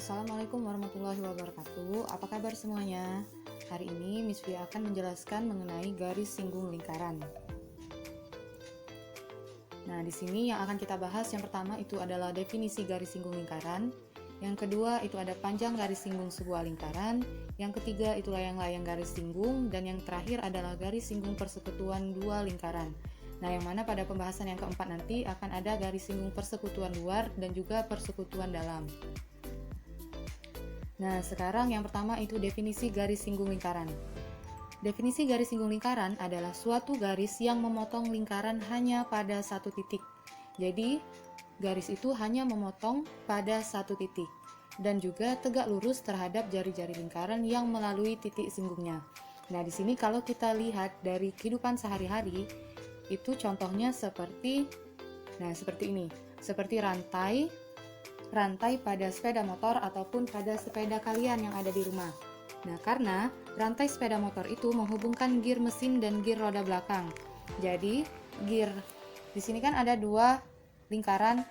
Assalamualaikum warahmatullahi wabarakatuh. Apa kabar semuanya? Hari ini Miss Fia akan menjelaskan mengenai garis singgung lingkaran. Nah, di sini yang akan kita bahas yang pertama itu adalah definisi garis singgung lingkaran. Yang kedua itu ada panjang garis singgung sebuah lingkaran. Yang ketiga itu layang-layang garis singgung, dan yang terakhir adalah garis singgung persekutuan dua lingkaran. Nah, yang mana pada pembahasan yang keempat nanti akan ada garis singgung persekutuan luar dan juga persekutuan dalam. Nah, sekarang yang pertama itu definisi garis singgung lingkaran. Definisi garis singgung lingkaran adalah suatu garis yang memotong lingkaran hanya pada satu titik. Jadi, garis itu hanya memotong pada satu titik dan juga tegak lurus terhadap jari-jari lingkaran yang melalui titik singgungnya. Nah, di sini kalau kita lihat dari kehidupan sehari-hari, itu contohnya seperti ini. Seperti rantai pada sepeda motor ataupun pada sepeda kalian yang ada di rumah. Nah, karena rantai sepeda motor itu menghubungkan gir mesin dan gir roda belakang. Jadi, gir di sini kan ada dua lingkaran.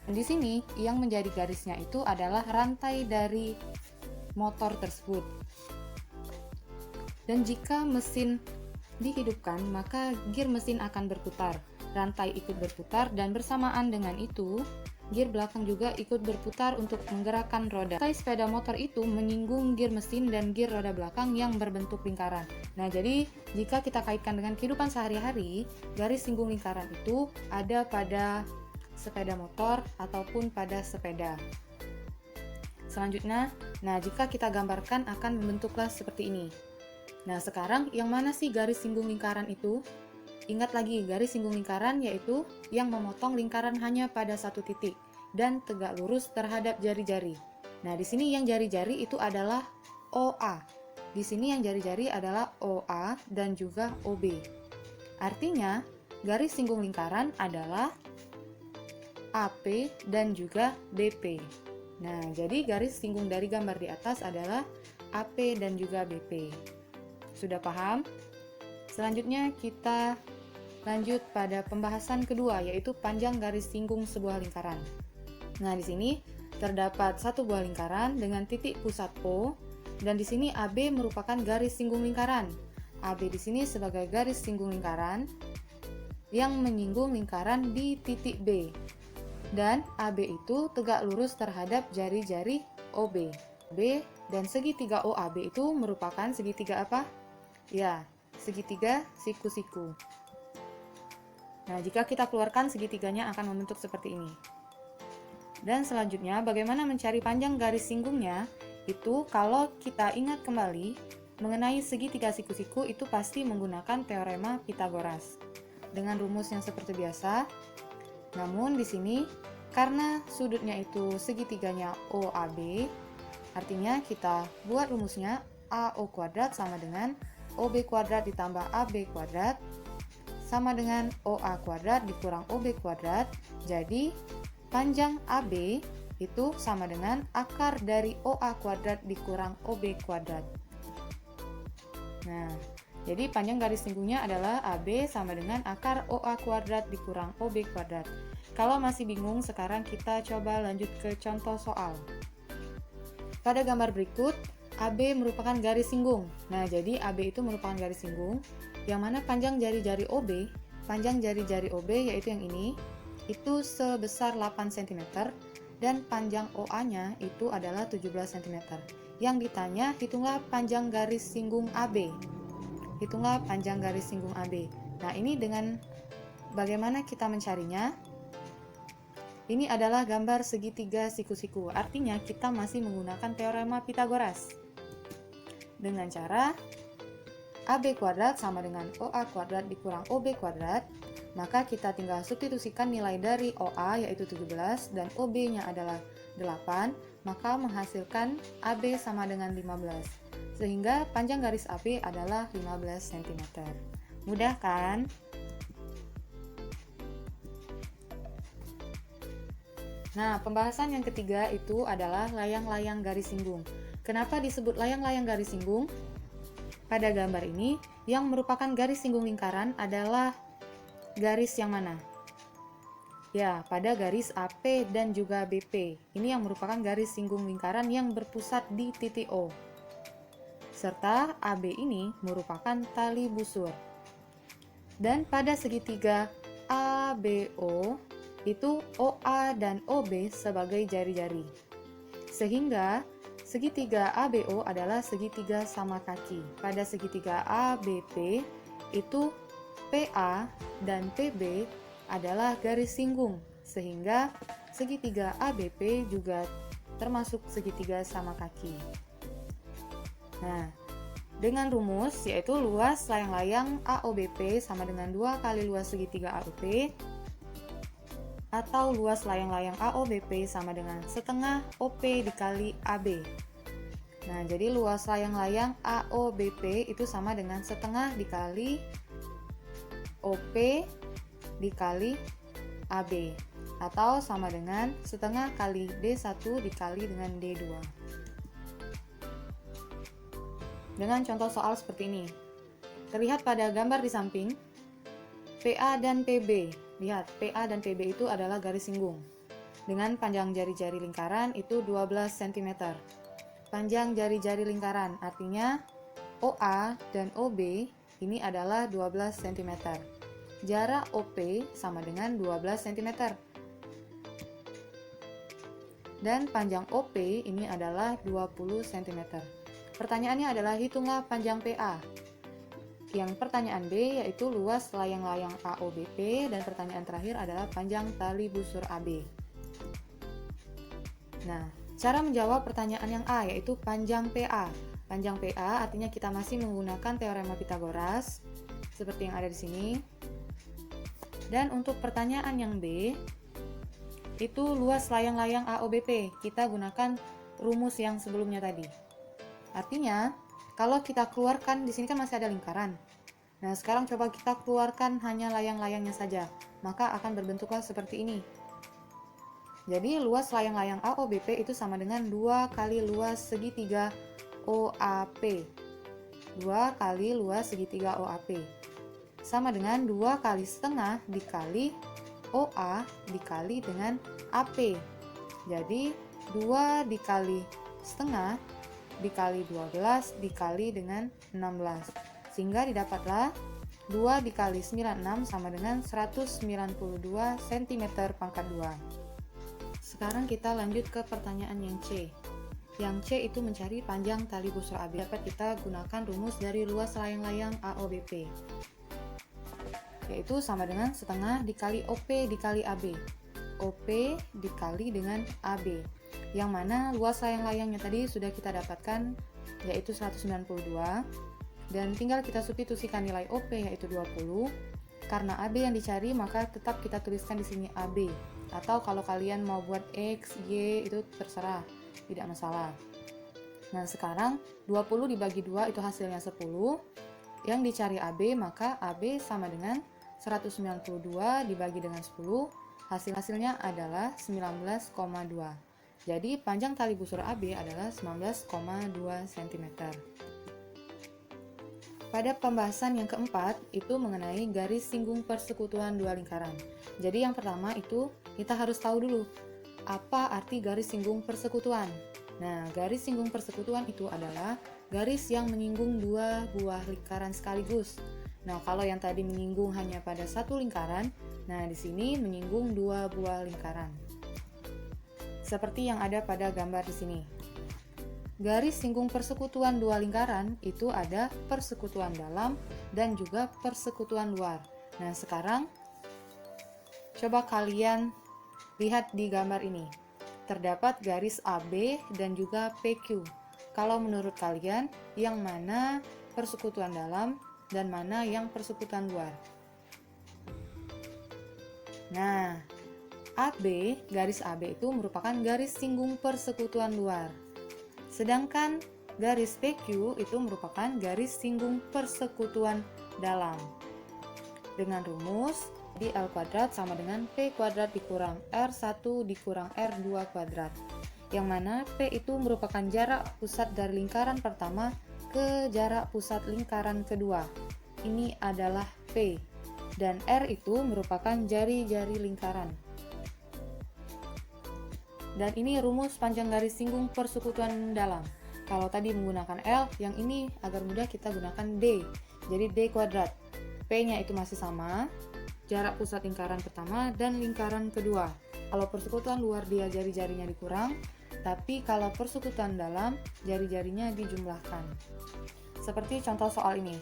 Di sini yang menjadi garisnya itu adalah rantai dari motor tersebut. Dan jika mesin dihidupkan, maka gir mesin akan berputar. Rantai ikut berputar dan bersamaan dengan itu, gir belakang juga ikut berputar untuk menggerakkan roda. Rantai sepeda motor itu menyinggung gir mesin dan gir roda belakang yang berbentuk lingkaran. Nah, jadi jika kita kaitkan dengan kehidupan sehari-hari, garis singgung lingkaran itu ada pada sepeda motor ataupun pada sepeda. Selanjutnya, jika kita gambarkan akan membentuklah seperti ini. Nah, sekarang yang mana sih garis singgung lingkaran itu? Ingat lagi, garis singgung lingkaran yaitu yang memotong lingkaran hanya pada satu titik dan tegak lurus terhadap jari-jari. Nah, di sini yang jari-jari itu adalah OA. Di sini yang jari-jari adalah OA dan juga OB. Artinya, garis singgung lingkaran adalah AP dan juga BP. Nah, jadi garis singgung dari gambar di atas adalah AP dan juga BP. Sudah paham? Selanjutnya kita lanjut pada pembahasan kedua, yaitu panjang garis singgung sebuah lingkaran. Nah, di sini terdapat satu buah lingkaran dengan titik pusat O, dan di sini AB merupakan garis singgung lingkaran. AB di sini sebagai garis singgung lingkaran yang menyinggung lingkaran di titik B. Dan AB itu tegak lurus terhadap jari-jari OB. B dan segitiga OAB itu merupakan segitiga apa? Ya, segitiga siku-siku. Nah, jika kita keluarkan segitiganya akan membentuk seperti ini. Dan selanjutnya, bagaimana mencari panjang garis singgungnya? Itu kalau kita ingat kembali mengenai segitiga siku-siku itu pasti menggunakan teorema Pythagoras dengan rumus yang seperti biasa. Namun di sini karena sudutnya itu segitiganya OAB, artinya kita buat rumusnya AO kuadrat sama dengan OB kuadrat ditambah AB kuadrat sama dengan OA kuadrat dikurang OB kuadrat. Jadi panjang AB itu sama dengan akar dari OA kuadrat dikurang OB kuadrat. Nah, jadi panjang garis singgungnya adalah AB sama dengan akar OA kuadrat dikurang OB kuadrat. Kalau masih bingung, sekarang kita coba lanjut ke contoh soal. Pada gambar berikut, AB merupakan garis singgung. Nah, jadi AB itu merupakan garis singgung, yang mana panjang jari-jari OB yaitu yang ini, itu sebesar 8 cm, dan panjang OA-nya itu adalah 17 cm. Yang ditanya, hitunglah panjang garis singgung AB. Hitunglah panjang garis singgung AB. Nah, ini dengan bagaimana kita mencarinya? Ini adalah gambar segitiga siku-siku, artinya kita masih menggunakan teorema Pythagoras. Dengan cara AB kuadrat sama dengan OA kuadrat dikurang OB kuadrat, maka kita tinggal substitusikan nilai dari OA yaitu 17 dan OB-nya adalah 8, maka menghasilkan AB sama dengan 15. Sehingga panjang garis AB adalah 15 cm. Mudah kan? Nah, pembahasan yang ketiga itu adalah layang-layang garis singgung. Kenapa disebut layang-layang garis singgung? Pada gambar ini, yang merupakan garis singgung lingkaran adalah garis yang mana? Ya, pada garis AP dan juga BP. Ini yang merupakan garis singgung lingkaran yang berpusat di titik O. Serta AB ini merupakan tali busur. Dan pada segitiga ABO, itu OA dan OB sebagai jari-jari. Sehingga segitiga ABO adalah segitiga sama kaki. Pada segitiga ABP, itu PA dan PB adalah garis singgung, sehingga segitiga ABP juga termasuk segitiga sama kaki. Nah, dengan rumus yaitu luas layang-layang AOBP sama dengan 2 kali luas segitiga AOP, atau luas layang-layang AOBP sama dengan setengah OP dikali AB. Nah, jadi luas layang-layang AOBP itu sama dengan setengah dikali OP dikali AB, atau sama dengan setengah kali D1 dikali dengan D2. Dengan contoh soal seperti ini. Terlihat pada gambar di samping, PA dan PB. Lihat, PA dan PB itu adalah garis singgung. Dengan panjang jari-jari lingkaran itu 12 cm. Panjang jari-jari lingkaran artinya OA dan OB ini adalah 12 cm. Jarak OP sama dengan 12 cm. Dan panjang OP ini adalah 20 cm. Pertanyaannya adalah hitunglah panjang PA. Yang pertanyaan B yaitu luas layang-layang AOBP, dan pertanyaan terakhir adalah panjang tali busur AB. Nah, cara menjawab pertanyaan yang A yaitu panjang PA. Panjang PA artinya kita masih menggunakan teorema Pythagoras seperti yang ada di sini. Dan untuk pertanyaan yang B, itu luas layang-layang AOBP. Kita gunakan rumus yang sebelumnya tadi. Artinya, kalau kita keluarkan, di sini kan masih ada lingkaran. Nah, sekarang coba kita keluarkan hanya layang-layangnya saja. Maka akan berbentuklah seperti ini. Jadi, luas layang-layang AOBP itu sama dengan 2 kali luas segitiga OAP. 2 kali luas segitiga OAP. Sama dengan 2 kali setengah dikali OA dikali dengan AP. Jadi 2 dikali setengah dikali 12 dikali dengan 16. Sehingga didapatlah 2 dikali 96 sama dengan 192 cm pangkat 2. Sekarang kita lanjut ke pertanyaan yang C. Yang C itu mencari panjang tali busur AB. Dapat kita gunakan rumus dari luas layang-layang AOBP. Yaitu sama dengan setengah dikali OP dikali AB. OP dikali dengan AB. Yang mana luas layang-layangnya tadi sudah kita dapatkan yaitu 192. Dan tinggal kita substitusikan nilai OP yaitu 20. Karena AB yang dicari maka tetap kita tuliskan di sini AB. Atau kalau kalian mau buat X, Y itu terserah, tidak masalah. Nah, sekarang 20 dibagi 2 itu hasilnya 10. Yang dicari AB maka AB sama dengan 192 dibagi dengan 10, hasilnya adalah 19,2. Jadi panjang tali busur AB adalah 19,2 cm. Pada pembahasan yang keempat itu mengenai garis singgung persekutuan dua lingkaran. Jadi yang pertama itu kita harus tahu dulu apa arti garis singgung persekutuan. Nah, garis singgung persekutuan itu adalah garis yang menyinggung dua buah lingkaran sekaligus. Nah, kalau yang tadi menyinggung hanya pada satu lingkaran, nah di sini menyinggung dua buah lingkaran. Seperti yang ada pada gambar di sini. Garis singgung persekutuan dua lingkaran itu ada persekutuan dalam dan juga persekutuan luar. Nah, sekarang coba kalian lihat di gambar ini. Terdapat garis AB dan juga PQ. Kalau menurut kalian, yang mana persekutuan dalam dan mana yang persekutuan luar? Nah, AB, garis AB itu merupakan garis singgung persekutuan luar. Sedangkan garis PQ itu merupakan garis singgung persekutuan dalam. Dengan rumus di L kuadrat sama dengan P kuadrat dikurang R1 dikurang R2 kuadrat. Yang mana P itu merupakan jarak pusat dari lingkaran pertama ke jarak pusat lingkaran kedua. Ini adalah P. Dan R itu merupakan jari-jari lingkaran. Dan ini rumus panjang garis singgung persekutuan dalam. Kalau tadi menggunakan L, yang ini agar mudah kita gunakan D. Jadi D kuadrat. P-nya itu masih sama, jarak pusat lingkaran pertama dan lingkaran kedua. Kalau persekutuan luar dia jari-jarinya dikurang, tapi kalau persekutuan dalam, jari-jarinya dijumlahkan. Seperti contoh soal ini.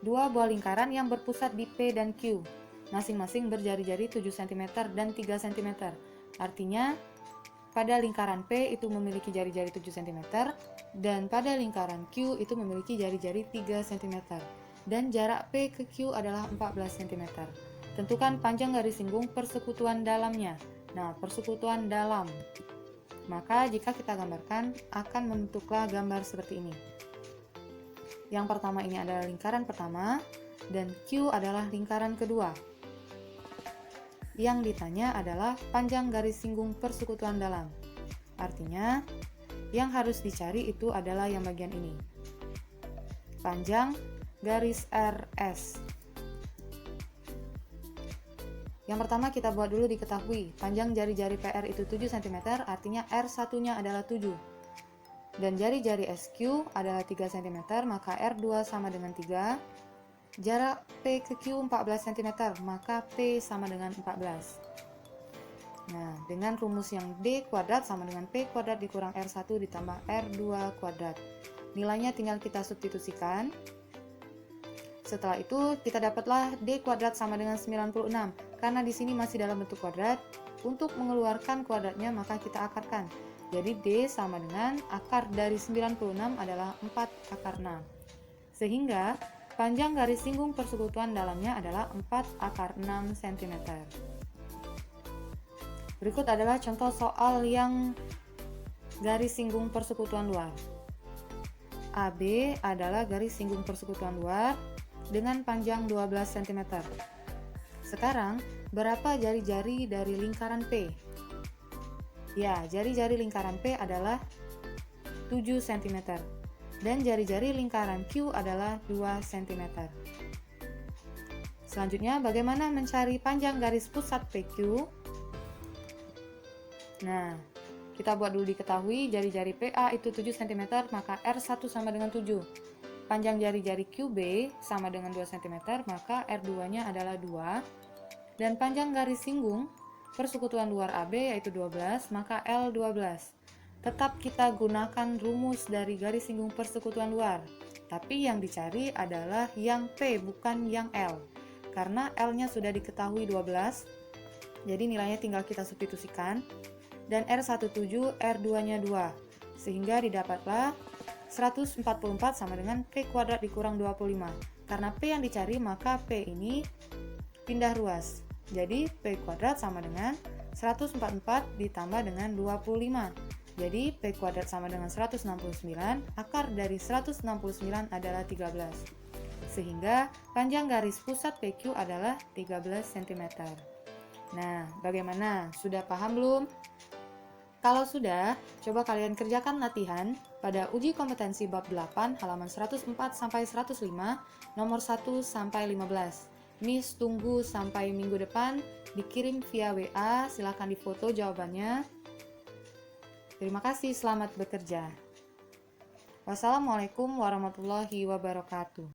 Dua buah lingkaran yang berpusat di P dan Q, masing-masing berjari-jari 7 cm dan 3 cm. Artinya, pada lingkaran P itu memiliki jari-jari 7 cm, dan pada lingkaran Q itu memiliki jari-jari 3 cm. Dan jarak P ke Q adalah 14 cm. Tentukan panjang garis singgung persekutuan dalamnya. Nah, persekutuan dalam. Maka jika kita gambarkan, akan membentuklah gambar seperti ini. Yang pertama ini adalah lingkaran pertama, dan Q adalah lingkaran kedua. Yang ditanya adalah panjang garis singgung persekutuan dalam. Artinya, yang harus dicari itu adalah yang bagian ini. Panjang garis RS. Yang pertama kita buat dulu diketahui, panjang jari-jari PR itu 7 cm, artinya R1-nya adalah 7. Dan jari-jari SQ adalah 3 cm, maka R2 sama dengan 3. Jarak P ke Q 14 cm, maka P sama dengan 14. Nah, dengan rumus yang D kuadrat sama dengan P kuadrat dikurang R1 ditambah R2 kuadrat. Nilainya tinggal kita substitusikan. Setelah itu, kita dapatlah D kuadrat sama dengan 96. Karena di sini masih dalam bentuk kuadrat, untuk mengeluarkan kuadratnya maka kita akarkan. Jadi D sama dengan akar dari 96 adalah 4 akar 6. Sehingga panjang garis singgung persekutuan dalamnya adalah 4 akar 6 cm. Berikut adalah contoh soal yang garis singgung persekutuan luar. AB adalah garis singgung persekutuan luar dengan panjang 12 cm. Sekarang, berapa jari-jari dari lingkaran P? Ya, jari-jari lingkaran P adalah 7 cm. Dan jari-jari lingkaran Q adalah 2 cm. Selanjutnya, bagaimana mencari panjang garis pusat PQ? Nah, kita buat dulu diketahui jari-jari PA itu 7 cm, maka R1 sama dengan 7. Panjang jari-jari QB sama dengan 2 cm, maka R2-nya adalah 2. Dan panjang garis singgung persekutuan luar AB yaitu 12, maka L12. Tetap kita gunakan rumus dari garis singgung persekutuan luar. Tapi yang dicari adalah yang P, bukan yang L. Karena L-nya sudah diketahui 12, jadi nilainya tinggal kita substitusikan. Dan R17, R2-nya 2. Sehingga didapatlah 144 sama dengan P kuadrat dikurang 25. Karena P yang dicari, maka P ini pindah ruas. Jadi P kuadrat sama dengan 144 ditambah dengan 25. Jadi P kuadrat sama dengan 169, akar dari 169 adalah 13. Sehingga panjang garis pusat PQ adalah 13 cm. Nah, bagaimana? Sudah paham belum? Kalau sudah, coba kalian kerjakan latihan pada uji kompetensi bab 8 halaman 104 sampai 105, nomor 1 sampai 15. Miss tunggu sampai minggu depan, dikirim via WA, silakan difoto jawabannya. Terima kasih, selamat bekerja. Wassalamualaikum warahmatullahi wabarakatuh.